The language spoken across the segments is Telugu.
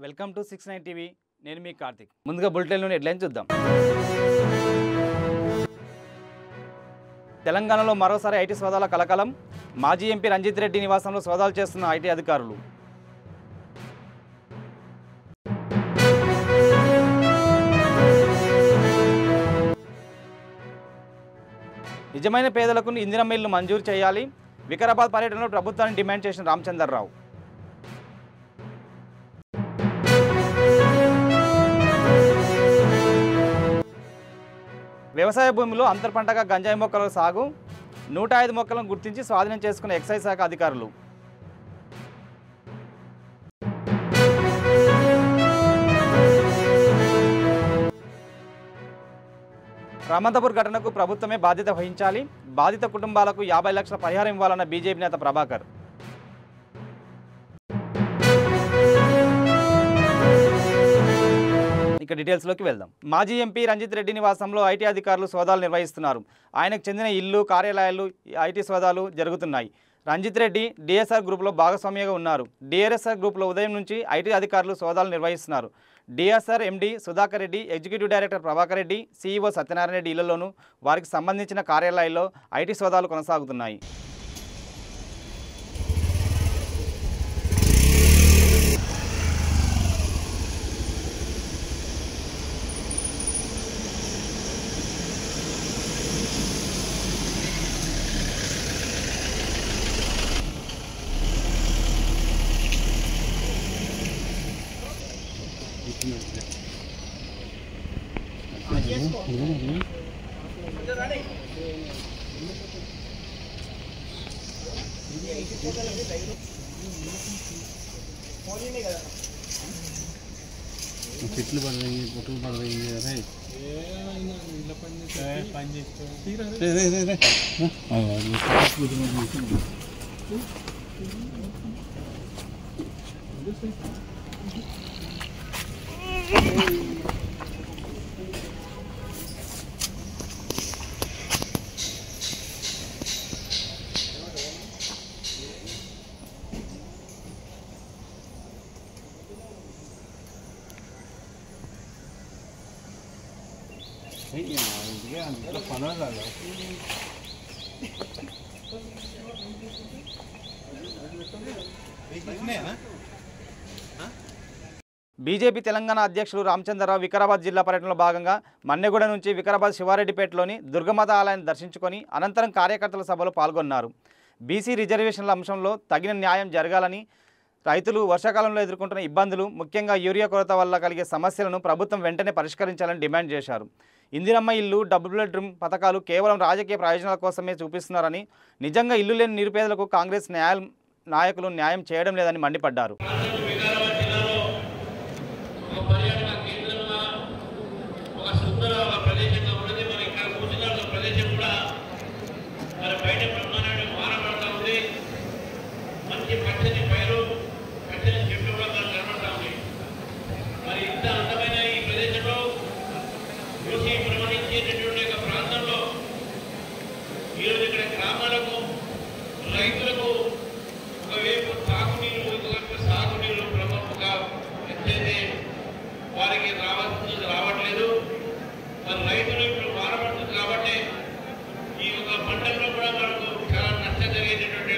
Welcome to 69 TV. నేను మీ కార్తిక్. ముందుగా బులెటిన్లోని హెడ్లైన్ చూద్దాం. తెలంగాణలో మరోసారి ఐటీ సోదాల కలకలం. మాజీ ఎంపీ రంజిత్ రెడ్డి నివాసంలో సోదాలు చేస్తున్న ఐటీ అధికారులు. నిజమైన పేదలకు ఇందిరమ్మ ఇల్లు మంజూరు చేయాలి. వికారాబాద్ పర్యటనలో ప్రభుత్వాన్ని డిమాండ్ చేసిన రామచంద్రరావు. వ్యవసాయ భూమిలో అంతర్పంటగా గంజాయి మొక్కల సాగు. 105 మొక్కలను గుర్తించి స్వాధీనం చేసుకున్న ఎక్సైజ్ శాఖ అధికారులు. రామంతపూర్ ఘటనకు ప్రభుత్వమే బాధ్యత వహించాలి. బాధిత కుటుంబాలకు 50 లక్షల పరిహారం ఇవ్వాలన్న బీజేపీ నేత ప్రభాకర్. ఇక డీటెయిల్స్లోకి వెళ్దాం. మాజీ ఎంపీ రంజిత్ రెడ్డి నివాసంలో ఐటీ అధికారులు సోదాలు నిర్వహిస్తున్నారు. ఆయనకు చెందిన ఇల్లు, కార్యాలయాలు ఐటీ సోదాలు జరుగుతున్నాయి. రంజిత్ రెడ్డి డిఎస్ఆర్ గ్రూప్లో భాగస్వామ్యంగా ఉన్నారు. డిఆర్ఎస్ఆర్ గ్రూప్లో ఉదయం నుంచి ఐటీ అధికారులు సోదాలు నిర్వహిస్తున్నారు. DSR MD Sudhakar Reddy, executive director Prabhakar Reddy, CEO Satyanarayana Reddy ఇళ్లలోనూ వారికి సంబంధించిన కార్యాలయాల్లో ఐటీ సోదాలు కొనసాగుతున్నాయి. చెట్లు పడతాయి, పొట్టులు పడతాయి. బీజేపీ తెలంగాణ అధ్యక్షులు రామచంద్రరావు వికారాబాద్ జిల్లా పర్యటనలో భాగంగా మన్నెగూడ నుంచి వికారాబాద్ శివారెడ్డిపేటలోని దుర్గమాత ఆలయాన్ని దర్శించుకొని అనంతరం కార్యకర్తల సభలో పాల్గొన్నారు. బీసీ రిజర్వేషన్ల అంశంలో తగిన న్యాయం జరగాలని, రైతులు వర్షాకాలంలో ఎదుర్కొంటున్న ఇబ్బందులు, ముఖ్యంగా యూరియా కొరత వల్ల కలిగే సమస్యలను ప్రభుత్వం వెంటనే పరిష్కరించాలని డిమాండ్ చేశారు. ఇందిరమ్మ ఇల్లు, డబుల్ బెడ్రూమ్ పథకాలు కేవలం రాజకీయ ప్రయోజనాల కోసమే చూపిస్తున్నారని, నిజంగా ఇల్లు లేని నిరుపేదలకు కాంగ్రెస్ నాయకులు న్యాయం చేయడం లేదని మండిపడ్డారు. రైతులకు ఒకవైపు తాగునీరు, ఇంకొక సాగునీరు ప్రభుత్వంగా ఎట్లయితే వారికి రావాల్సింది రావట్లేదు. మరి రైతులు ఇప్పుడు మారబడుతుంది కాబట్టి ఈ యొక్క పంటల్లో కూడా మనకు చాలా నష్టం జరిగేటటువంటి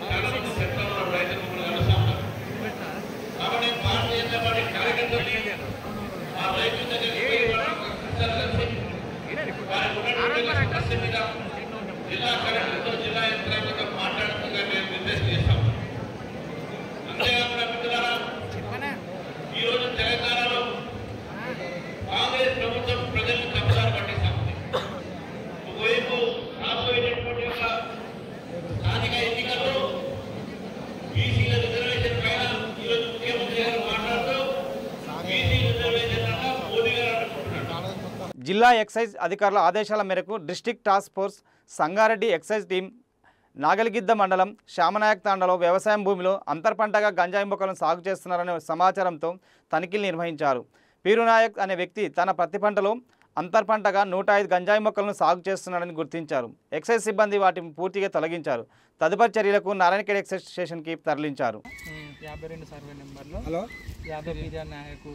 చాలా మంది చెప్తా ఉన్నారు, రైతులు కూడా కలుస్తా ఉన్నారు. కాబట్టి భారతీయ జనతా పార్టీ కార్యకర్తలు ఆ రైతుల దగ్గరికి పోయి కష్టాలు కలిసి వారికి ఉన్నటువంటి సమస్య మీద జిల్లా కలెక్టర్తో, జిల్లా యంత్రాంగంతో మాట్లాడుతుందిగా మేము నిర్దేశం చేస్తాం. అంతేకాకుండా మిత్రులారా, ఈరోజు తెలంగాణలో కాంగ్రెస్ ప్రభుత్వం ప్రజలను తప్పుదారి పట్టిస్తాం. ఒకవైపు రాబోయేటటువంటి స్థానిక ఎన్నికల్లో బీసీల రిజర్వేషన్ పైన ఈరోజు ముఖ్యమంత్రి గారు మాట్లాడుతూ బీసీ రిజర్వేషన్ అన్న మోదీ గారు అనుకుంటున్నారు. జిల్లా ఎక్సైజ్ అధికారుల ఆదేశాల మేరకు district task force Sangareddy excise team Nagaligidda mandal Shyamnayak తాండాలో వ్యవసాయం భూమిలో అంతర్పంటగా గంజాయి మొక్కలను సాగు చేస్తున్నారనే సమాచారంతో తనిఖీలు నిర్వహించారు. పీరునాయక్ అనే వ్యక్తి తన ప్రతి పంటలో అంతర్పంటగా 105 గంజాయి మొక్కలను సాగు చేస్తున్నాడని గుర్తించారు. ఎక్సైజ్ సిబ్బంది వాటిని పూర్తిగా తొలగించారు. తదుపరి చర్యలకు నారాయణఖేడ్ ఎక్సైజ్ స్టేషన్కి తరలించారు. 52 సర్వే నెంబర్లో హలో యాదవ్ పీరియా నాయకు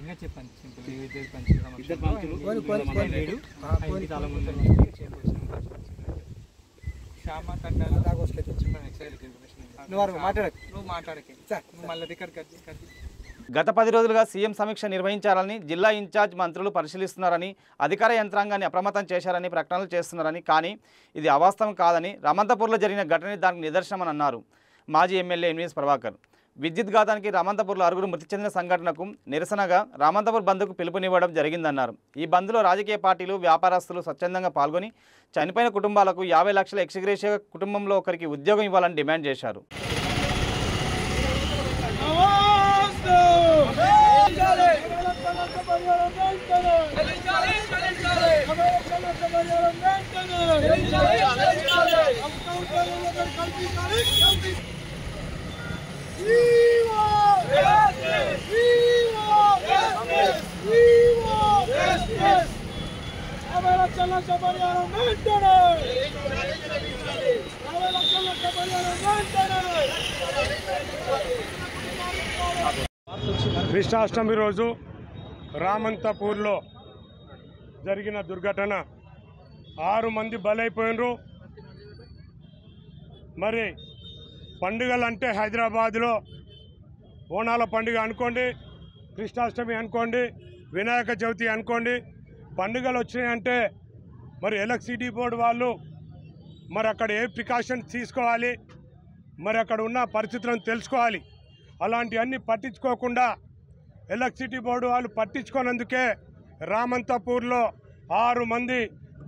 ఇంకా చెప్పండి శ్యామ నువ్వు మాట్లాడకే మళ్ళీ రికార్డ్ గత 10 రోజులుగా సీఎం సమీక్ష నిర్వహించాలని జిల్లా ఇన్ఛార్జ్ మంత్రులు పరిశీలిస్తున్నారని అధికార యంత్రాంగాన్ని అప్రమత్తం చేశారని ప్రకటనలు చేస్తున్నారని కానీ ఇది అవాస్తవం కాదని రమంతపూర్లో జరిగిన ఘటన దానికి నిదర్శనమని అన్నారు మాజీ ఎమ్మెల్యే ఎన్వీఎస్ ప్రభాకర్. విద్యుత్ ఘాతానికి రామంతపూర్లో 6 మృతి చెందిన సంఘటనకు నిరసనగా రామంతపూర్ బంద్కు పిలుపునివ్వడం జరిగిందన్నారు. ఈ బంద్లో రాజకీయ పార్టీలు వ్యాపారస్తులు స్వచ్ఛందంగా పాల్గొని చనిపోయిన కుటుంబాలకు 50 లక్షల ఎక్స్గ్రేషియా కుటుంబంలో ఒకరికి ఉద్యోగం ఇవ్వాలని డిమాండ్ చేశారు. కృష్ణాష్టమి రోజు రామంతపూర్లో జరిగిన దుర్ఘటన 6 మంది బలైపోయినరు. మరి పండుగలంటే హైదరాబాద్లో బోనాల పండుగ అనుకోండి, కృష్ణాష్టమి అనుకోండి, వినాయక చవితి అనుకోండి, పండుగలు వచ్చినాయంటే మరి ఎలక్ట్రిసిటీ బోర్డు వాళ్ళు మరి అక్కడ ఏ ప్రికాషన్స్ తీసుకోవాలి, మరి అక్కడ ఉన్న పరిస్థితులను తెలుసుకోవాలి. అలాంటివన్నీ పట్టించుకోకుండా ఎలక్ట్రిసిటీ బోర్డు వాళ్ళు పట్టించుకోనందుకే రామంతపూర్లో 6 మంది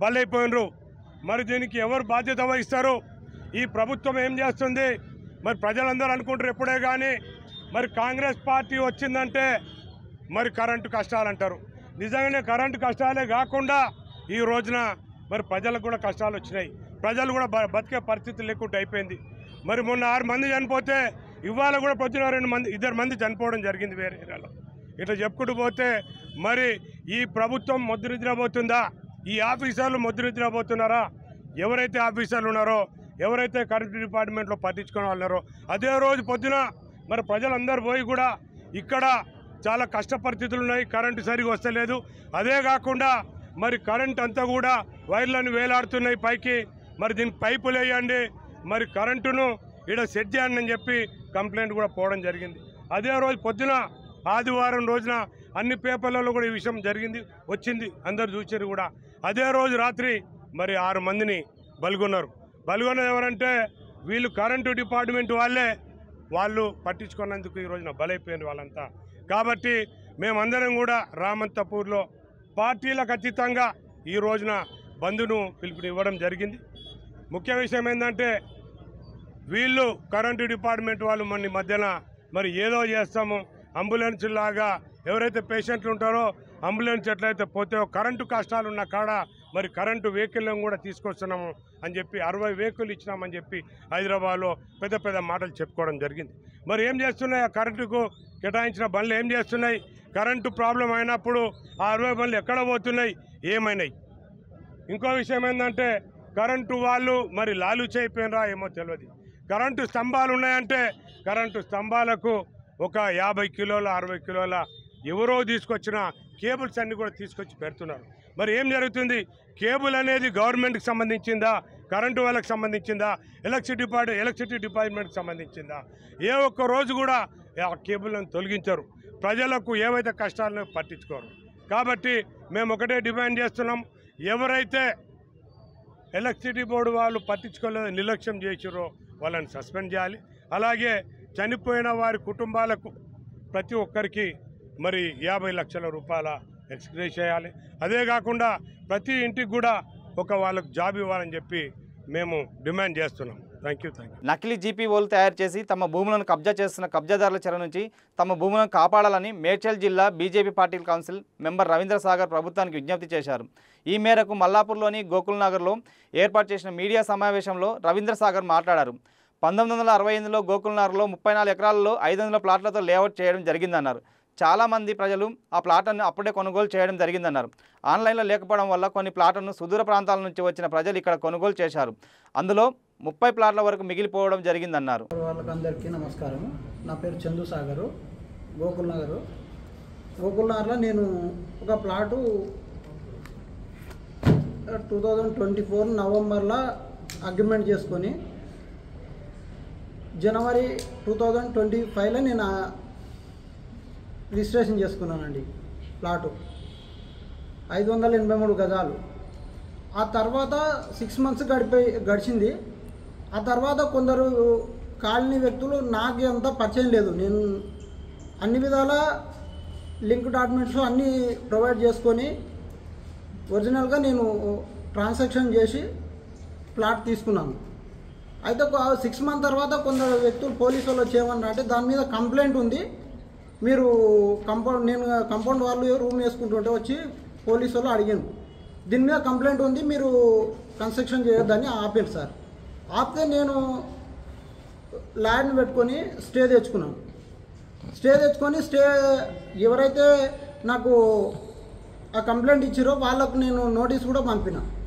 బలైపోయినరు. మరి దీనికి ఎవరు బాధ్యత వహిస్తారు? ఈ ప్రభుత్వం ఏం చేస్తుంది? మరి ప్రజలందరూ అనుకుంటారు ఎప్పుడే కానీ మరి కాంగ్రెస్ పార్టీ వచ్చిందంటే మరి కరెంటు కష్టాలు అంటారు. నిజంగానే కరెంటు కష్టాలే కాకుండా ఈ రోజున మరి ప్రజలకు కూడా కష్టాలు వచ్చినాయి. ప్రజలు కూడా బతికే పరిస్థితి లేకుండా అయిపోయింది. మరి మొన్న 6 మంది చనిపోతే ఇవాళ కూడా పొద్దున 2 మంది చనిపోవడం జరిగింది వేరే ఏరియాలో. ఇట్లా చెప్పుకుంటూ పోతే మరి ఈ ప్రభుత్వం మొద్దునిద్రపోతుందా? ఈ ఆఫీసర్లు మొద్దునిద్రపోతున్నారా? ఎవరైతే ఆఫీసర్లు ఉన్నారో, ఎవరైతే కరెంటు డిపార్ట్మెంట్లో పట్టించుకునే వాళ్ళు ఉన్నారో అదే రోజు పొద్దున మరి ప్రజలందరూ పోయి కూడా ఇక్కడ చాలా కష్ట పరిస్థితులు ఉన్నాయి, కరెంటు సరిగా వస్తలేదు. అదే కాకుండా మరి కరెంట్ అంతా కూడా వైర్లను వేలాడుతున్నాయి పైకి, మరి దీనికి పైపులు వేయండి, మరి కరెంటును ఇక్కడ సెట్ చేయండి అని చెప్పి కంప్లైంట్ కూడా పోవడం జరిగింది. అదే రోజు పొద్దున ఆదివారం రోజున అన్ని పేపర్లలో కూడా ఈ విషయం వచ్చింది, అందరు చూసారు కూడా. అదే రోజు రాత్రి మరి 6 మందిని బలిగొన్నారు. బలిగొన్నది ఎవరంటే వీళ్ళు కరెంటు డిపార్ట్మెంట్ వాళ్ళు పట్టించుకున్నందుకు ఈ రోజున బలైపోయిన వాళ్ళంతా. కాబట్టి మేమందరం కూడా రామంతపూర్లో పార్టీలకు అతీతంగా ఈ రోజున బంద్ను పిలుపునివ్వడం జరిగింది. ముఖ్య విషయం ఏంటంటే వీళ్ళు కరెంటు డిపార్ట్మెంట్ వాళ్ళు మన మధ్యన మరి ఏదో చేస్తాము, అంబులెన్స్ లాగా ఎవరైతే పేషెంట్లు ఉంటారో అంబులెన్స్ ఎట్లయితే పోతే కరెంటు కష్టాలు ఉన్న కాడ మరి కరెంటు వెహికల్లను కూడా తీసుకొస్తున్నాము అని చెప్పి 60 వెహికల్ ఇచ్చినామని చెప్పి హైదరాబాద్లో పెద్ద పెద్ద మాటలు చెప్పుకోవడం జరిగింది. మరి ఏం చేస్తున్నాయి? ఆ కరెంటుకు కేటాయించిన బండ్లు ఏం చేస్తున్నాయి? కరెంటు ప్రాబ్లం అయినప్పుడు ఆ 60 బండ్లు ఎక్కడ పోతున్నాయి, ఏమైనాయి? ఇంకో విషయం ఏంటంటే కరెంటు వాళ్ళు మరి లాలూచి అయిపోయినరా ఏమో తెలియదు. కరెంటు స్తంభాలు ఉన్నాయంటే కరెంటు స్తంభాలకు ఒక 50 కిలోల 60 కిలోల ఎవరో తీసుకొచ్చిన కేబుల్స్ అన్నీ కూడా తీసుకొచ్చి పెడుతున్నారు. మరి ఏం జరుగుతుంది? కేబుల్ అనేది గవర్నమెంట్కి సంబంధించిందా, కరెంటు వాళ్ళకి సంబంధించిందా, ఎలక్ట్రిసిటీ డిపార్ట్మెంట్కి సంబంధించిందా? ఏ ఒక్క రోజు కూడా ఆ కేబుల్లను తొలగించరు. ప్రజలకు ఏవైతే కష్టాలను పట్టించుకోరు. కాబట్టి మేము ఒకటే డిమాండ్ చేస్తున్నాం, ఎవరైతే ఎలక్ట్రిసిటీ బోర్డు వాళ్ళు పట్టించుకోలేదో నిర్లక్ష్యం చేసిరో వాళ్ళని సస్పెండ్ చేయాలి. అలాగే చనిపోయిన వారి కుటుంబాలకు ప్రతి ఒక్కరికి మరి 50 లక్షల రూపాయల ఎక్స్గ్రేషియా చేయాలి. అదే కాకుండా ప్రతి ఇంటికి కూడా వాళ్ళకు జాబ్ ఇవ్వాలని చెప్పి మేము డిమాండ్ చేస్తున్నాం. Thank you. నకిలీ జీపీఓలు తయారు చేసి తమ భూములను కబ్జా చేస్తున్న కబ్జాదారుల చెర నుంచి తమ భూములను కాపాడాలని మేడ్చల్ జిల్లా BJP party council member Ravindra Sagar ప్రభుత్వానికి విజ్ఞప్తి చేశారు. ఈ మేరకు మల్లాపూర్లోని గోకుల్నగర్లో ఏర్పాటు చేసిన మీడియా సమావేశంలో రవీంద్ర సాగర్ మాట్లాడారు. 1968లో గోకుల్నగర్లో 34 ఎకరాలలో 500 ప్లాట్లతో లేఅవుట్ చేయడం జరిగిందన్నారు. చాలామంది ప్రజలు ఆ ప్లాట్లను అప్పుడే కొనుగోలు చేయడం జరిగిందన్నారు. ఆన్లైన్లో లేకపోవడం వల్ల కొన్ని ప్లాట్లను సుదూర ప్రాంతాల నుంచి వచ్చిన ప్రజలు ఇక్కడ కొనుగోలు చేశారు. అందులో 30 ప్లాట్ల వరకు మిగిలిపోవడం జరిగిందన్నారు. వాళ్ళకందరికీ నమస్కారం. నా పేరు చందు సాగరు, గోకుల్ నగర్లో నేను ఒక ప్లాటు 2024 నవంబర్లో అగ్రిమెంట్ చేసుకొని జనవరి 2025లో నేను రిజిస్ట్రేషన్ చేసుకున్నానండి. ప్లాటు 583 గజాలు. ఆ తర్వాత 6 మంత్స్ గడిచింది. ఆ తర్వాత కొందరు కాలనీ వ్యక్తులు నాకు అంత పరిచయం లేదు. నేను అన్ని విధాల లింక్ డాక్యుమెంట్స్ అన్నీ ప్రొవైడ్ చేసుకొని ఒరిజినల్గా నేను ట్రాన్సాక్షన్ చేసి ప్లాట్ తీసుకున్నాను. అయితే 6 మంత్ తర్వాత కొందరు వ్యక్తులు పోలీసు వాళ్ళు వచ్చేయమన్నారు. అంటే దాని మీద కంప్లైంట్ ఉంది, మీరు కంపౌండ్ వాళ్ళు రూమ్ వేసుకుంటుంటే వచ్చి పోలీసు వాళ్ళు అడిగాను, దీని మీద కంప్లైంట్ ఉంది, మీరు కన్స్ట్రక్షన్ చేయొద్దని ఆపాను సార్. ఆపితే నేను ల్యాండ్ పెట్టుకొని స్టే తెచ్చుకున్నాను. స్టే ఎవరైతే నాకు ఆ కంప్లైంట్ ఇచ్చారో వాళ్ళకు నేను నోటీస్ కూడా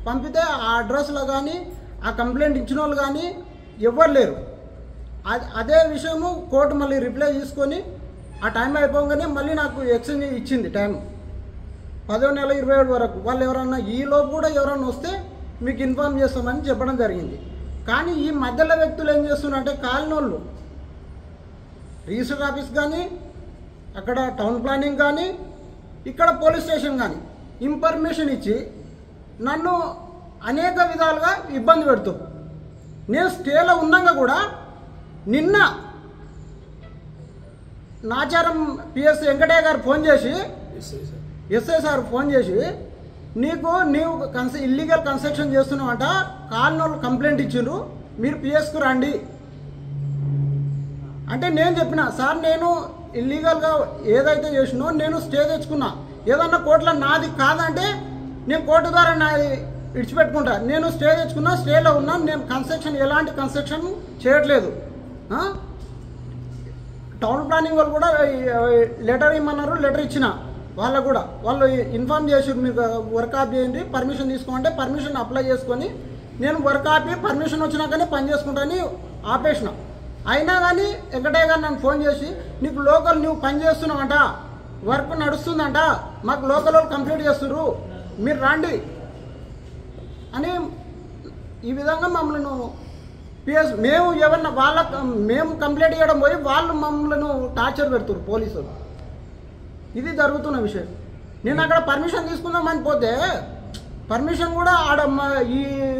పంపితే ఆ అడ్రస్లో కానీ ఆ కంప్లైంట్ ఇచ్చిన వాళ్ళు కానీ ఎవ్వరు లేరు. అదే విషయము కోర్టు మళ్ళీ రిప్లై తీసుకొని ఆ టైం అయిపోగానే మళ్ళీ నాకు ఎక్స్చేంజ్ ఇచ్చింది టైం 10వ నెల 27 వరకు. వాళ్ళు ఎవరన్నా ఈలోపు కూడా ఎవరన్నా వస్తే మీకు ఇన్ఫార్మ్ చేస్తామని చెప్పడం జరిగింది. కానీ ఈ మధ్యలో వ్యక్తులు ఏం చేస్తున్నారంటే కాలనోళ్ళు రిజిస్టర్ ఆఫీస్ కానీ, అక్కడ టౌన్ ప్లానింగ్ కానీ, ఇక్కడ పోలీస్ స్టేషన్ కానీ ఇన్ఫర్మేషన్ ఇచ్చి నన్ను అనేక విధాలుగా ఇబ్బంది పెడుతూ, నేను స్టేలో ఉన్నాక కూడా నిన్న నాచారం పిఎస్ వెంకటయ్య గారు ఫోన్ చేసి, ఎస్ఐ సార్ ఫోన్ చేసి, నీవు ఇల్లీగల్ కన్స్ట్రక్షన్ చేస్తున్నావంట, కాలనోళ్ళు కంప్లైంట్ ఇచ్చిండ్రు, మీరు పిఎస్కు రండి అంటే నేను చెప్పిన, సార్ నేను ఇల్లీగల్గా ఏదైతే చేసినో నేను స్టే తెచ్చుకున్నా, ఏదన్నా కోర్టులో నాది కాదంటే నేను కోర్టు ద్వారా నాది విడిచిపెట్టుకుంటా. నేను స్టే తెచ్చుకున్నా, స్టేలో ఉన్నా, నేను ఎలాంటి కన్స్ట్రక్షన్ చేయట్లేదు. టౌన్ ప్లానింగ్ వాళ్ళు కూడా లెటర్ ఇమ్మన్నారు, లెటర్ ఇచ్చిన వాళ్ళకు కూడా వాళ్ళు ఇన్ఫార్మ్ చేసి మీకు వర్క్ ఆఫ్ చేయండి, పర్మిషన్ తీసుకోమంటే పర్మిషన్ అప్లై చేసుకొని నేను వర్క్ ఆపి పర్మిషన్ వచ్చినాకనే పని చేసుకుంటానని ఆపేసిన. అయినా కానీ వెంకటయ్య గారు నన్ను ఫోన్ చేసి, నీకు లోకల్ నువ్వు పని చేస్తున్నావంట, వర్క్ నడుస్తుందంట, మాకు లోకల్ వాళ్ళు కంప్లీట్ చేస్తున్నారు, మీరు రండి అని ఈ విధంగా మమ్మల్ని మేము ఎవరన్నా మేము కంప్లైంట్ చేయడం పోయి వాళ్ళు మమ్మల్ని టార్చర్ పెడుతున్నారు పోలీసులు. ఇది జరుగుతున్న విషయం. నేను అక్కడ పర్మిషన్ తీసుకుందామని పోతే పర్మిషన్ కూడా ఆడ ఈ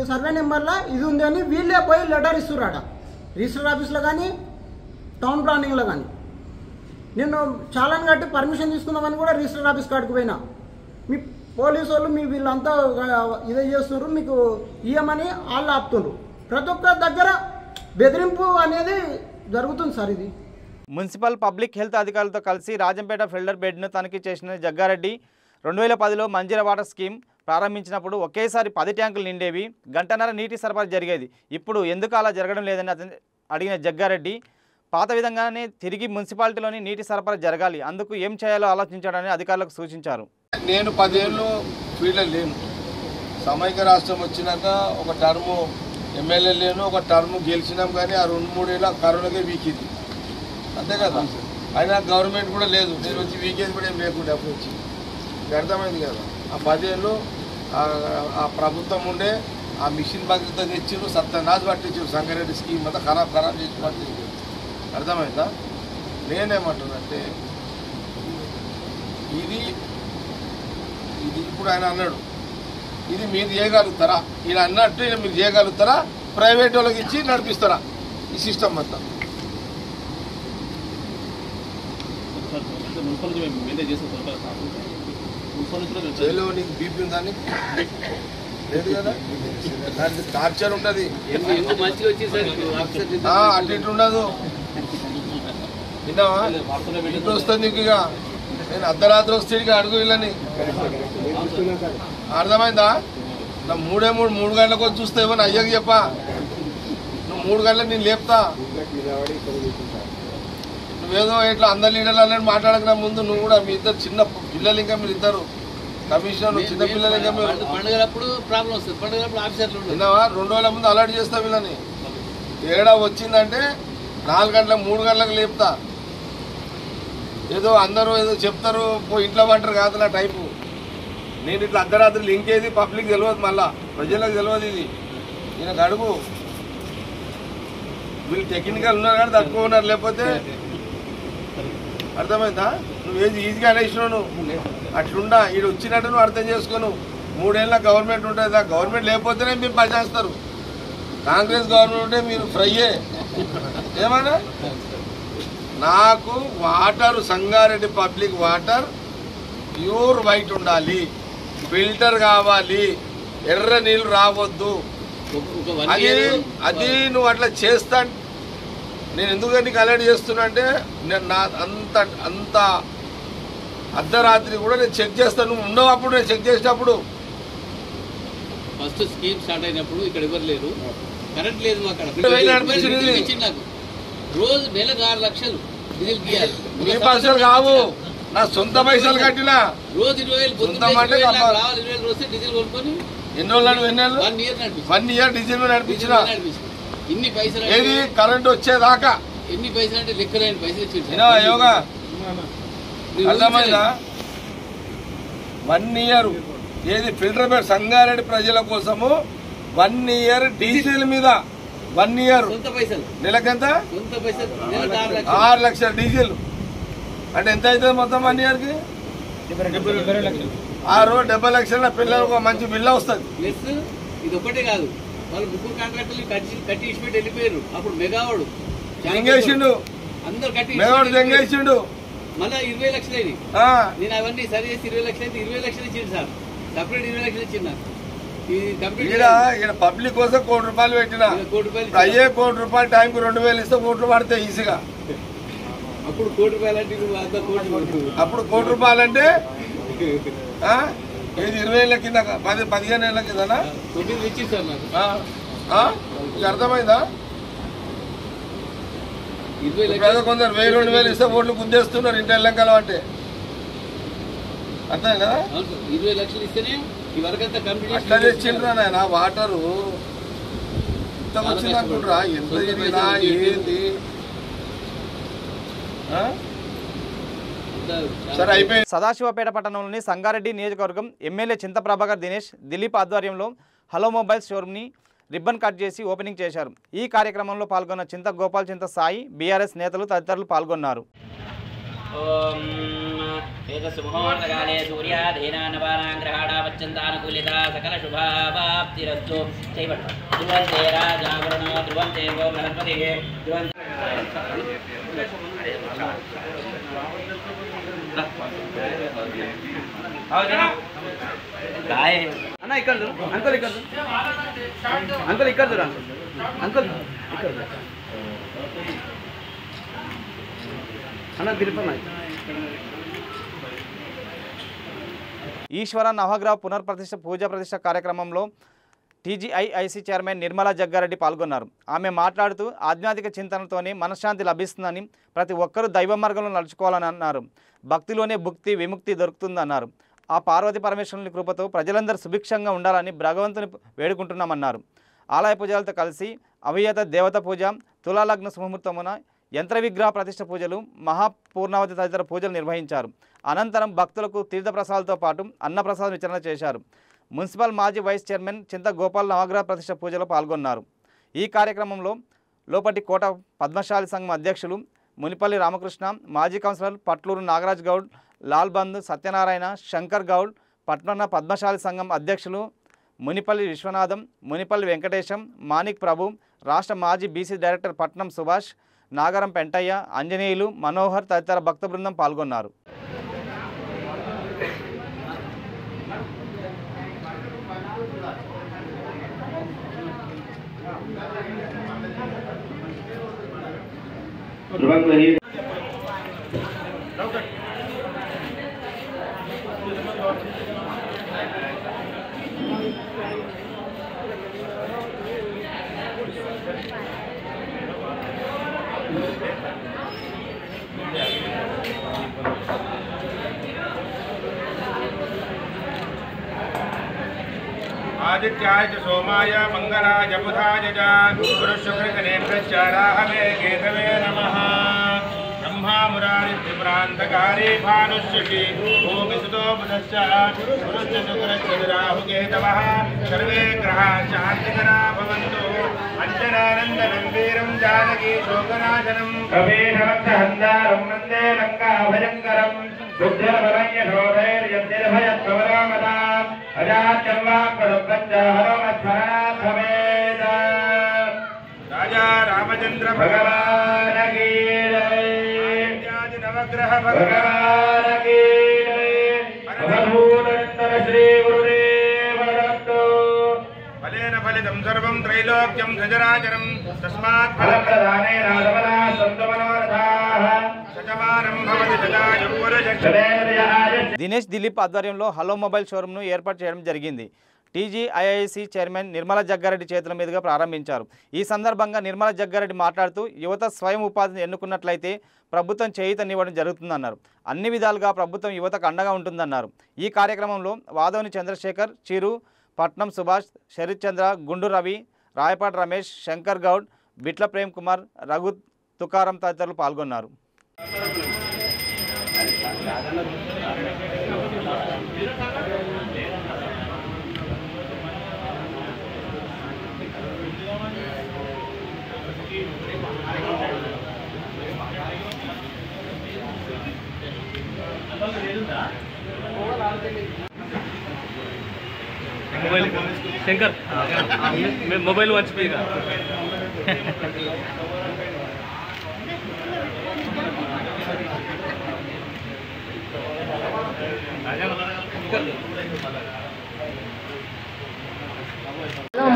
సర్వే నెంబర్లో ఇది ఉంది అని వీళ్ళే పోయి లెటర్ ఇస్తున్నారు ఆడ రిజిస్టర్ ఆఫీస్లో కానీ టౌన్ ప్లానింగ్లో కానీ. నేను చాలాని కట్టి పర్మిషన్ తీసుకుందామని కూడా రిజిస్టర్ ఆఫీస్ కాడికి పోయినా, మీ పోలీసు వాళ్ళు మీ వీళ్ళంతా ఇదే చేస్తున్నారు, మీకు ఇయ్యమని వాళ్ళు ఆపుతున్నారు. ప్రతి ఒక్క దగ్గర బెదిరింపు అనేది జరుగుతుంది సార్. ఇది మున్సిపల్ పబ్లిక్ హెల్త్ అధికారులతో కలిసి రాజంపేట ఫిల్టర్ బెడ్ను తనిఖీ చేసిన జగ్గారెడ్డి 2010లో మంజీరా వాటర్ స్కీమ్ ప్రారంభించినప్పుడు ఒకేసారి 10 ట్యాంకులు నిండేవి, గంటన్నర నీటి సరఫరా జరిగేది. ఇప్పుడు ఎందుకు అలా జరగడం లేదని అడిగిన జగ్గారెడ్డి, పాత విధంగానే తిరిగి మున్సిపాలిటీలోని నీటి సరఫరా జరగాలి, అందుకు ఏం చేయాలో ఆలోచించాడని అధికారులకు సూచించారు. నేను 10 ఏళ్ళు ఫీల్డ్లో లేను. సమైక్య రాష్ట్రం వచ్చినాక ఒక టర్ము ఎమ్మెల్యే లేను, ఒక టర్ము గెలిచినాం, కానీ ఆ 2-3 ఏళ్ళ కరోనాకే వీకింది అంతే కదా. అయినా గవర్నమెంట్ కూడా లేదు, నేను వచ్చి వీకేది కూడా ఏం లేకుండా అప్పుడు వచ్చి అర్థమైంది కదా. ఆ 10 ఏళ్ళు ఆ ప్రభుత్వం ఉండే ఆ మిషన్ భద్రత తెచ్చిరు, సత్యనాశ్ పట్టించారు, సంగారెడ్డి స్కీమ్ అంతా ఖరాబ్ చేసి పట్టించారు. అర్థమైందా? నేనేమంటున్నానంటే ఇది ఇప్పుడు ఆయన అన్నాడు, ఇది మీరు చేయగలుగుతారా, ఈయన అన్నట్టు మీరు చేయగలుగుతారా, ప్రైవేట్ వాళ్ళకి ఇచ్చి నడిపిస్తారా ఈ సిస్టమ్ అంతా? జైలు నీకు బీపీ ఉందని లేదు కదా, దానికి టార్చర్ ఉంటుంది, అటు ఇటు ఉండదు. విన్నావా? ఇప్పుడు వస్తుంది నీకు. ఇక నేను అర్ధరాత్రి వస్తే ఇక అడుగు వీళ్ళని, అర్థమైందా? నా 3 గంటలకు వచ్చి చూస్తే ఏమన్నా అయ్యకి చెప్పా, నువ్వు 3 గంటలకు నేను లేపుతా. నువ్వేదో ఇట్లా అందరు లీడర్లు అన్నట్టు మాట్లాడక ముందు నువ్వు కూడా మీ ఇద్దరు చిన్న పిల్లలు, ఇంకా మీరు ఇద్దరు కమిషనర్ చిన్న పిల్లలు, ఇంకా మీరు పండుగలప్పుడు ప్రాబ్లం వస్తుంది, పండుగలప్పుడు ఆఫీసర్లు విన్నావా? 2 రోజుల ముందు అలర్ట్ చేస్తా వీళ్ళని. తేడా వచ్చిందంటే 4 గంటలకు 3 గంటలకు లేపుతా. ఏదో అందరూ ఏదో చెప్తారు ఇంట్లో వంటరు కాదు నా టైపు. నేను ఇట్లా అర్ధరాత్రి లింక్ ఏది పబ్లిక్ తెలియదు, మళ్ళా ప్రజలకు తెలియదు. ఇది ఈయనకు అడుగు, వీళ్ళు టెక్నికల్ ఉన్నారు కానీ తక్కువ ఉన్నారు, లేకపోతే అర్థమైందా? నువ్వు ఏది ఈజీగా అనేసినావు, నువ్వు అట్లుండా ఈడు వచ్చినట్టు నువ్వు అర్థం చేసుకోను. 3 ఏళ్ళ గవర్నమెంట్ ఉంటుంది, ఆ గవర్నమెంట్ లేకపోతేనే మీరు పనిచేస్తారు. కాంగ్రెస్ గవర్నమెంట్ ఉంటే మీరు ఫ్రైయే. ఏమన్నా నాకు water Sangareddy public water pure white ఉండాలి, ఫిల్టర్ కావాలి, ఎర్ర నీళ్ళు రావద్దు. అది నువ్వు అట్లా చేస్తా. నేను ఎందుకు నీకు అలర్ట్ చేస్తున్నా అంటే నేను నా అంత అర్ధరాత్రి కూడా నేను చెక్ చేస్తాను. నువ్వు ఉండవు అప్పుడు, నేను చెక్ చేసేటప్పుడు. ఫస్ట్ స్కీమ్ స్టార్ట్ అయినప్పుడు ఇక్కడ ఎవరు లేరు, కరెంట్ లేదు మాకు. నాకు రోజు నెలకు 6 లక్షలు డీజిల్ తీయాలి. మీ పైసలు కావు, నా సొంత పైసలు కట్టినా. రోజు 20,000 రావాలి. 20,000 వస్తే డీజిల్ కొనుక్కొని ఎన్ని రోజులు 1 ఇయర్ డీజిల్ నడిపించిన. ఇన్ని పైసలు ఏది కరెంట్ వచ్చేదాకా ఎన్ని పైసలు అంటే లెక్కలేని పైసలు ఇచ్చింది యోగా. అర్థమైందా? 1 ఇయర్ ఏది ఫిల్టర్ బెడ్ సంగారెడ్డి ప్రజల కోసము 1 ఇయర్ డీజిల్ మీద 1 ఇయర్ సొంత పైసలు నెలకెంత? సొంత పైసలు 6 లక్షలు డీజిల్ అంటే ఎంత అవుతుంది మొత్తం 1 ఇయర్కి? 70 లక్షల పిల్లలకు మంచి బిల్ల వస్తుంది. ప్లస్ ఇది ఒకటే కాదు, వాళ్ళు ముగ్గురు కాంట్రాక్టర్లు కట్టి ఇచ్చిపెట్టి వెళ్ళిపోయారు. అప్పుడు మెగావాడు దెంగేసిండు, అందరు కట్టి మెగావాడు దెంగేసిండు. మళ్ళీ 20 లక్షలు అయింది. నేను అవన్నీ సరి చేసి 20 లక్షలు అయితే 20 లక్షలు ఇచ్చింది సార్. సపరేట్ 20 లక్షలు ఇచ్చింది నాకు. ఇక్కడ పబ్లిక్ కోసం ₹1 కోటి పెట్టిన. అయ్యే ₹1 కోటి టైంకి 2,000 ఇస్తే ₹1 కోటి పడతాయి ఈజీగా. అప్పుడు ₹1 అంటే అప్పుడు ₹1 అంటే ఏది 20 ఏళ్ళ కింద 15 ఏళ్ళ కిందనా 9 ఇచ్చింది సార్ నాకు. ఇది అర్థమైందా? 20 లక్షలు కొందరు 1000, 2,000 ఇస్తే ఓట్లు గుద్దేస్తున్నారు ఇంటి ఎల్లంకాలం అంటే. అర్థం కదా? 20 లక్షలు ఇస్తేనే ఈ వరకు అంతా కంప్లీట్ అట్లా తెచ్చిండ్రా నాయన. వాటరు ఇంత వచ్చిందనుకుంటురా, ఎంత తిరిగినా ఏంది? సరే అయిపోయింది. సదాశివపేట పట్టణంలోని సంగారెడ్డి నియోజకవర్గం ఎమ్మెల్యే చింత ప్రభాకర్ దినేష్ దిలీప్ ఆధ్వర్యంలో హలో మొబైల్ షోరూమ్ని రిబ్బన్ కట్ చేసి ఓపెనింగ్ చేశారు. ఈ కార్యక్రమంలో పాల్గొన్న చింత గోపాల్, చింత సాయి, బీఆర్ఎస్ నేతలు తదితరులు పాల్గొన్నారు. ఏతసుముహూర్తకాలే సూర్యాధీనానవానాగ్రహాణావచ్చంతానుకూలితా సకల శుభావాప్తిరస్తు ధ్రువంతే రాజావరుణో ధ్రువంతే గో బృహస్పతి అన్న ఇక్కడ అంకుల్, ఇక్కడ అంకుల్, ఇక్కడ చూడ అంకుల్, ఇక్కడ అన్న తిరుపతి. ఈశ్వర నవగ్రహ పునర్ప్రతిష్ఠ పూజా ప్రతిష్ఠ కార్యక్రమంలో టీజీఐఐసి చైర్మన్ నిర్మలా జగ్గారెడ్డి పాల్గొన్నారు. ఆమె మాట్లాడుతూ ఆధ్యాత్మిక చింతనతోనే మనశ్శాంతి లభిస్తుందని, ప్రతి ఒక్కరూ దైవ మార్గంలో నడుచుకోవాలని అన్నారు. భక్తిలోనే భుక్తి విముక్తి దొరుకుతుందన్నారు. ఆ పార్వతీ పరమేశ్వరుని కృపతో ప్రజలందరూ సుభిక్షంగా ఉండాలని భగవంతుని వేడుకుంటున్నామన్నారు. ఆలయ పూజలతో కలిసి అవియత దేవత పూజ, తులాలగ్న సుముహూర్తమున యంత్ర విగ్రహ ప్రతిష్ఠ పూజలు, మహాపూర్ణావతి తదితర పూజలు నిర్వహించారు. అనంతరం భక్తులకు తీర్థప్రసాదాలతో పాటు అన్నప్రసాదం వితరణ చేశారు. మున్సిపల్ మాజీ వైస్ చైర్మన్ చింత గోపాల్ నవగ్రహ ప్రతిష్ఠ పూజలో పాల్గొన్నారు. ఈ కార్యక్రమంలో లోపటి కోట పద్మశాలి సంఘం అధ్యక్షులు మునిపల్లి రామకృష్ణ, మాజీ కౌన్సిలర్ పట్లూరు నాగరాజ్ గౌడ్, లాల్ బంధు సత్యనారాయణ, శంకర్ గౌడ్, పట్న పద్మశాలి సంఘం అధ్యక్షులు మునిపల్లి విశ్వనాథం, మునిపల్లి వెంకటేశం, మాణిక్ ప్రభు, రాష్ట్ర మాజీ బీసీ డైరెక్టర్ పట్నం సుభాష్, నాగరం పెంటయ్య, ఆంజనేయులు, మనోహర్ తదితర భక్త బృందం పాల్గొన్నారు. आदित्याय च सोमाय मंगलाय बुधाय च गुरुशुक्रगणेभ्यश्च राहवे केतवे नमः ब्रह्मा मुरारि त्रिपुरान्तकारी भानुष्यति भूमिसुतो बुधश्च गुरुश्च शुक्रश्च राहुकेतवः सर्वे ग्रहाः शान्तिकरा भवन्तु अञ्जनानन्दनं वीरं जानकी शोकनाशनं कवीरभक्तहन्तारं वन्दे लङ्काभयङ्करं बुद्धिर्वरण्यशोधैर्यद्धिर्भयत्वरामदाम् अजात्यं वा करुपञ्च हरमस्मरणात् भवेत् राजा रामचन्द्र भगवान् की जय नवग्रह भगवान् की जय भूतन्तर श्री गुरुदेव दत्तो फलेन फलितं सर्वं त्रैलोक्यं सचराचरं तस्मात् फलप्रदानेन समना सन्तु मनोरथाः शतमानं भवति शतायुः पुरुषश्रेष्ठदेवयाय దినేష్ దిలీప్ ఆధ్వర్యంలో హలో మొబైల్ షోరూమ్ను ఏర్పాటు చేయడం జరిగింది. TGIIC చైర్మన్ నిర్మల జగ్గారెడ్డి చేతుల మీదుగా ప్రారంభించారు. ఈ సందర్భంగా నిర్మల జగ్గారెడ్డి మాట్లాడుతూ యువత స్వయం ఉపాధిని ఎన్నుకున్నట్లయితే ప్రభుత్వం చేయూతనివ్వడం జరుగుతుందన్నారు. అన్ని విధాలుగా ప్రభుత్వం యువతకు అండగా ఉంటుందన్నారు. ఈ కార్యక్రమంలో వాదోని చంద్రశేఖర్, చిరు, పట్నం సుభాష్, శరత్ చంద్ర, గుండు రవి, రాయపాటి రమేష్, శంకర్ గౌడ్, బిట్ల ప్రేమ్ కుమార్, రఘు, తుకారం తదితరులు పాల్గొన్నారు. मोबाइल शंकर मोबाइल मर्चिपोयगा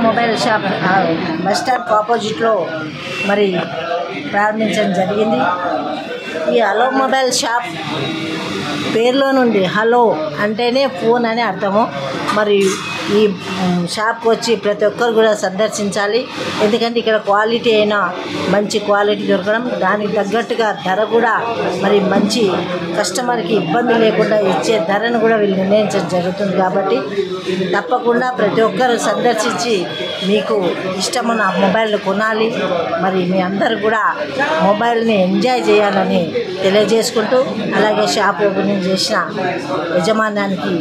మొబైల్ షాప్ బస్ స్టాండ్ ఆపోజిట్లో మరి ప్రారంభించడం జరిగింది. ఈ హలో మొబైల్ షాప్ పేరులో నుండి హలో అంటేనే ఫోన్ అని అర్థము. మరి ఈ షాప్కి వచ్చి ప్రతి ఒక్కరు కూడా సందర్శించాలి. ఎందుకంటే ఇక్కడ క్వాలిటీ అయినా మంచి క్వాలిటీ దొరకడం, దానికి తగ్గట్టుగా ధర కూడా మరి మంచి కస్టమర్కి ఇబ్బంది లేకుండా ఇచ్చే ధరను కూడా వీళ్ళు నిర్ణయించడం జరుగుతుంది. కాబట్టి తప్పకుండా ప్రతి ఒక్కరు సందర్శించి మీకు ఇష్టమైన మొబైల్ కొనాలి. మరి మీ అందరూ కూడా మొబైల్ని ఎంజాయ్ చేయాలని తెలియజేసుకుంటూ, అలాగే షాప్ ఓపెనింగ్ చేసిన యజమాన్యానికి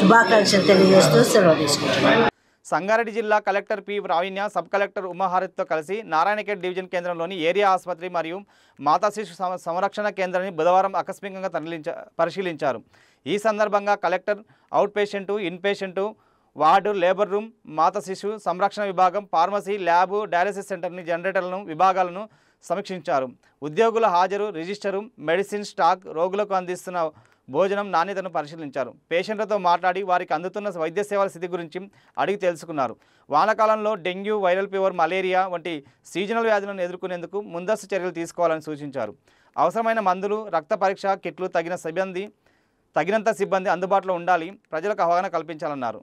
శుభాకాంక్షలు తెలియజేస్తూ సెలవు తీసుకుంటున్నాను. సంగారెడ్డి జిల్లా కలెక్టర్ పి రావిన్య, సబ్ కలెక్టర్ ఉమాహారతితో కలిసి నారాయణఖేడ్ డివిజన్ కేంద్రంలోని ఏరియా ఆసుపత్రి మరియు మాతా శిశు సంరక్షణ కేంద్రాన్ని బుధవారం ఆకస్మికంగా పరిశీలించారు. ఈ సందర్భంగా collector out patient, in patient, ward, labour room, మాతా శిశు సంరక్షణ విభాగం, ఫార్మసీ, ల్యాబ్, డయాలసిస్ సెంటర్ని, జనరేటర్లను, విభాగాలను సమీక్షించారు. ఉద్యోగుల హాజరు, రిజిస్టరు, మెడిసిన్ స్టాక్, రోగులకు అందిస్తున్న భోజనం నాణ్యతను పరిశీలించారు. పేషెంట్లతో మాట్లాడి వారికి అందుతున్న వైద్య సేవల స్థితి గురించి అడిగి తెలుసుకున్నారు. వానాకాలంలో డెంగ్యూ, వైరల్ ఫీవర్, మలేరియా వంటి సీజనల్ వ్యాధులను ఎదుర్కొనేందుకు ముందస్తు చర్యలు తీసుకోవాలని సూచించారు. అవసరమైన మందులు, రక్త పరీక్ష కిట్లు తగినంత సిబ్బంది అందుబాటులో ఉండాలి. ప్రజలకు అవగాహన కల్పించాలన్నారు.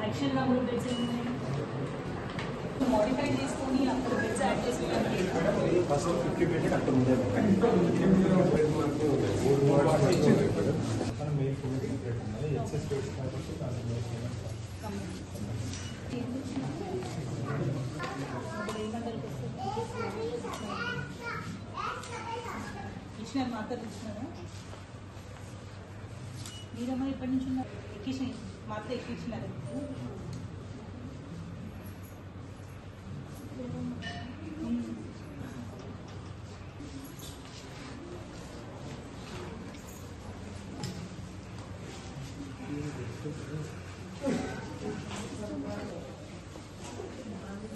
యాక్షన్ నెంబర్ బెడ్స్ మోడిఫై చేసుకొని అక్కడ బెడ్స్ యాడ్ చేసుకోవడానికి ఫస్ట్ 50 బెడ్ అక్కడ ఉంది. ఎక్సెస్ బెడ్స్ ఇచ్చిన మాత్రం ఇచ్చినారా మీరమ్మా? ఇప్పటి నుంచి ఎక్కించిన మాత్రం ఎక్కించినారు.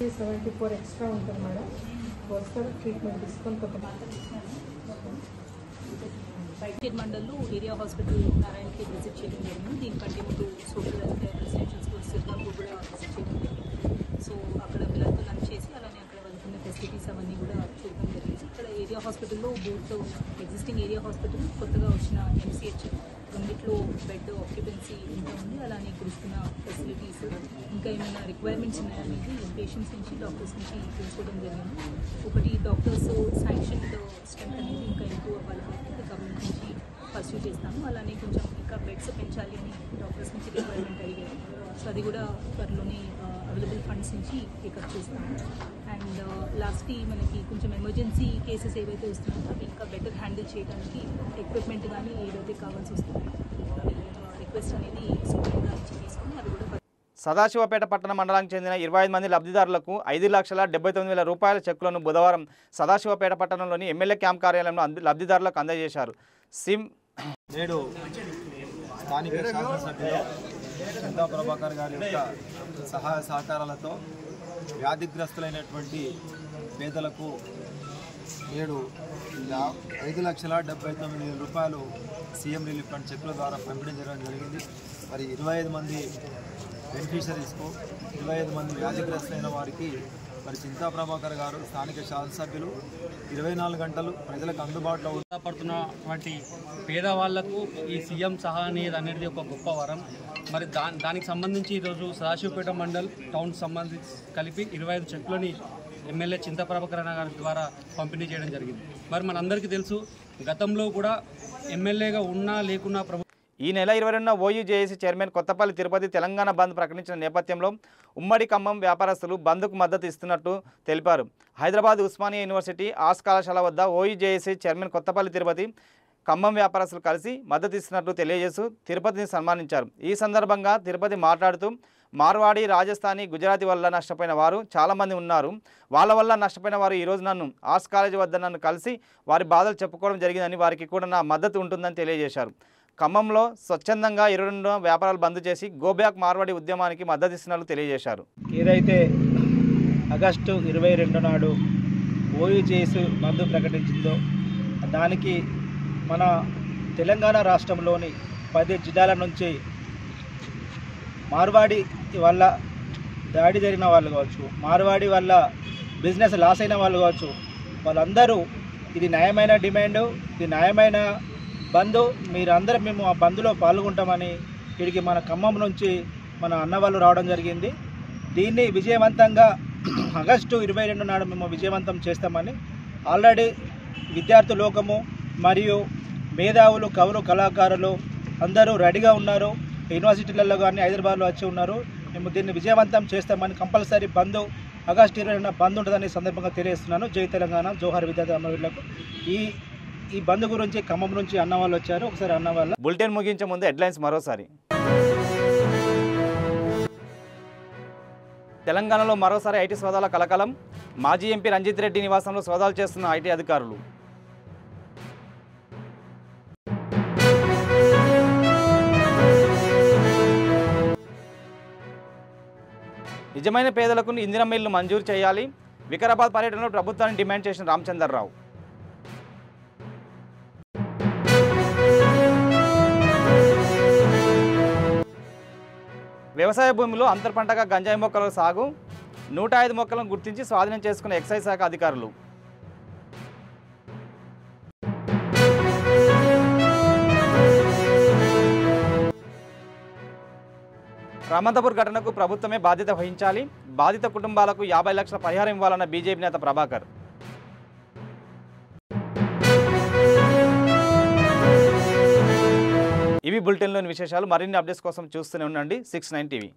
$74 ఎక్స్ట్రా ఉంటుంది మేడం. వస్తారు ట్రీట్మెంట్ తీసుకొని బయట మండల్లో ఏరియా హాస్పిటల్ నారాయణకి విజిట్ చేయడం జరిగింది. దీనికంటే ముందు సోషల్ వెల్ఫేర్ రెసిడెన్షియల్ స్కూల్స్ సిద్ధాంపూర్ కూడా విజిట్ చేయడం జరిగింది. సో అక్కడ పిల్లలతో లంచ్ చేసి అలానే అక్కడ వెళ్తున్న ఫెసిలిటీస్ అవన్నీ కూడా చూడడం జరిగింది. ఇక్కడ ఏరియా హాస్పిటల్లో బోత్ ఎగ్జిస్టింగ్ ఏరియా హాస్పిటల్, కొత్తగా వచ్చిన MCH రెండిట్లో దాంట్లో బెడ్ ఆక్యుపెన్సీ ఎంత ఉంది, అలానే ఇక్కడ ఇస్తున్న ఫెసిలిటీస్, ఇంకా ఏమైనా రిక్వైర్మెంట్స్ ఉన్నాయనేది పేషెంట్స్ నుంచి డాక్టర్స్ నుంచి తెలుసుకోవడం జరిగింది. ఒకటి డాక్టర్స్ శాంక్షన్డ్ స్ట్రెంత్ అనేది ఇంకా ఎక్కువ అవ్వాలని గవర్నమెంట్ నుంచి పర్స్యూ చేస్తాము. అలానే కొంచెం ఇంకా బెడ్స్ పెంచాలి అని డాక్టర్స్ నుంచి రిక్వైర్మెంట్ అడిగారు. సో అది కూడా త్వరలోనే అవైలబుల్ ఫండ్స్ నుంచి పికప్ చేస్తాము. అండ్ లాస్ట్ మనకి కొంచెం ఎమర్జెన్సీ కేసెస్ ఏవైతే వస్తున్నాయో అవి ఇంకా బెటర్ హ్యాండిల్ చేయడానికి ఎక్విప్మెంట్ కానీ ఏవైతే కావాల్సి వస్తున్నాయో అవి రిక్వెస్ట్ అనేది సూపర్గా ఇచ్చి తీసుకొని అవి కూడా. సదాశివపేట పట్టణ మండలానికి చెందిన 25 మంది లబ్ధిదారులకు 5,79,000 రూపాయల చెక్కులను బుధవారం సదాశివపేట పట్టణంలోని ఎమ్మెల్యే క్యాంప్ కార్యాలయంలో లబ్ధిదారులకు అందజేశారు. నేడు స్థానిక శాసనసభ్యులు చందా ప్రభాకర్ గారి యొక్క సహాయ సహకారాలతో వ్యాధిగ్రస్తులైనటువంటి పేదలకు నేడు 5,79,000 రూపాయలు సీఎం రిలీఫ్ ఫండ్ చెక్కుల ద్వారా పంపిణీ చేయడం జరిగింది. మరి 25 మంది బెనిఫిషరీస్కు 25 మంది వ్యాధిగ్రస్తులైన వారికి మరి చింతా ప్రభాకర్ గారు స్థానిక శాసనసభ్యులు 24 గంటలు ప్రజలకు అందుబాటులో పడుతున్నటువంటి పేదవాళ్లకు ఈ సీఎం సహాయ అనేది ఒక గొప్ప వరం. మరి దానికి సంబంధించి ఈరోజు సదాశివపేట మండల్ టౌన్ సంబంధించి కలిపి 25 చెక్కులని ఎమ్మెల్యే చింతా ప్రభాకర్ గారి ద్వారా పంపిణీ చేయడం జరిగింది. మరి మనందరికీ తెలుసు, గతంలో కూడా ఎమ్మెల్యేగా ఉన్నా లేకున్నా ఈ నెల 22న ఓయూజేఏసీ చైర్మన్ కొత్తపల్లి తిరుపతి తెలంగాణ బంద్ ప్రకటించిన నేపథ్యంలో ఉమ్మడి ఖమ్మం వ్యాపారస్తులు బంద్కు మద్దతు ఇస్తున్నట్టు తెలిపారు. హైదరాబాద్ ఉస్మానియా యూనివర్సిటీ ఆర్ట్స్ కళాశాల వద్ద ఓయూజేఏసీ చైర్మన్ కొత్తపల్లి తిరుపతి ఖమ్మం వ్యాపారస్తులు కలిసి మద్దతు ఇస్తున్నట్టు తెలియజేస్తూ తిరుపతిని సన్మానించారు. ఈ సందర్భంగా తిరుపతి మాట్లాడుతూ మార్వాడి, రాజస్థానీ, గుజరాతీ వల్ల నష్టపోయిన వారు చాలామంది ఉన్నారు. వాళ్ళ వల్ల నష్టపోయిన వారు ఈరోజు నన్ను ఆర్ట్స్ కాలేజీ వద్ద నన్ను కలిసి వారి బాధలు చెప్పుకోవడం జరిగిందని, వారికి కూడా నా మద్దతు ఉంటుందని తెలియజేశారు. ఖమ్మంలో స్వచ్ఛందంగా 22 వ్యాపారాలు బంద్ చేసి గోబ్యాక్ మార్వాడి ఉద్యమానికి మద్దతు ఇస్తున్నట్లు తెలియజేశారు. ఏదైతే ఆగస్టు 22 నాడు ఓయూజేఏసీ బంద్ ప్రకటించిందో దానికి మన తెలంగాణ రాష్ట్రంలోని 10 జిల్లాల నుంచి మార్వాడి వల్ల దాడి జరిగిన వాళ్ళు కావచ్చు, మార్వాడి వల్ల బిజినెస్ లాస్ అయిన వాళ్ళు కావచ్చు, వాళ్ళందరూ ఇది న్యాయమైన డిమాండు, ఇది న్యాయమైన బంద్, మీరందరూ మేము ఆ బంద్లో పాల్గొంటామని ఇక్కడికి మన ఖమ్మం నుంచి మన అన్న వాళ్ళు రావడం జరిగింది. దీన్ని విజయవంతంగా ఆగస్టు 22 నాడు మేము విజయవంతం చేస్తామని ఆల్రెడీ విద్యార్థి లోకము మరియు మేధావులు, కవులు, కళాకారులు అందరూ రెడీగా ఉన్నారు. యూనివర్సిటీలలో కానీ హైదరాబాద్లో వచ్చి ఉన్నారు. మేము దీన్ని విజయవంతం చేస్తామని కంపల్సరీ బంద్ ఆగస్టు 22 బంద్ ఉంటుందని సందర్భంగా తెలియజేస్తున్నాను. జై తెలంగాణ, జోహార్ విద్యార్థి అమరులకు. ఈ బంద్ గురించి ఖమ్మం నుంచి అన్న వాళ్ళు వచ్చారు. ఒకసారి అన్న వాళ్ళ బులెటిన్ ముగించే ముందు హెడ్లైన్స్ మరోసారి. తెలంగాణలో మరోసారి ఐటీ సోదాల కలకలం. మాజీ ఎంపీ రంజిత్ రెడ్డి నివాసంలో సోదాలు చేస్తున్న ఐటీ అధికారులు. నిజమైన పేదలకు ఇందిరమ్మ ఇల్లు మంజూరు చేయాలి. వికారాబాద్ పర్యటనలో ప్రభుత్వాన్ని డిమాండ్ చేసిన రామచంద్రరావు. వ్యవసాయ భూమిలో అంతర్పంటగా గంజాయి మొక్కల సాగు, 105 మొక్కలను గుర్తించి స్వాధీనం చేసుకున్న ఎక్సైజ్ శాఖ అధికారులు. రామంతపూర్ ఘటనకు ప్రభుత్వమే బాధ్యత వహించాలి. బాధిత కుటుంబాలకు 50 లక్షల పరిహారం ఇవ్వాలన్న బీజేపీ నేత ప్రభాకర్. ఇవి బులెటిన్లోని విశేషాలు. మరిన్ని అప్డేట్స్ కోసం చూస్తూనే ఉండండి 69 టీవీ.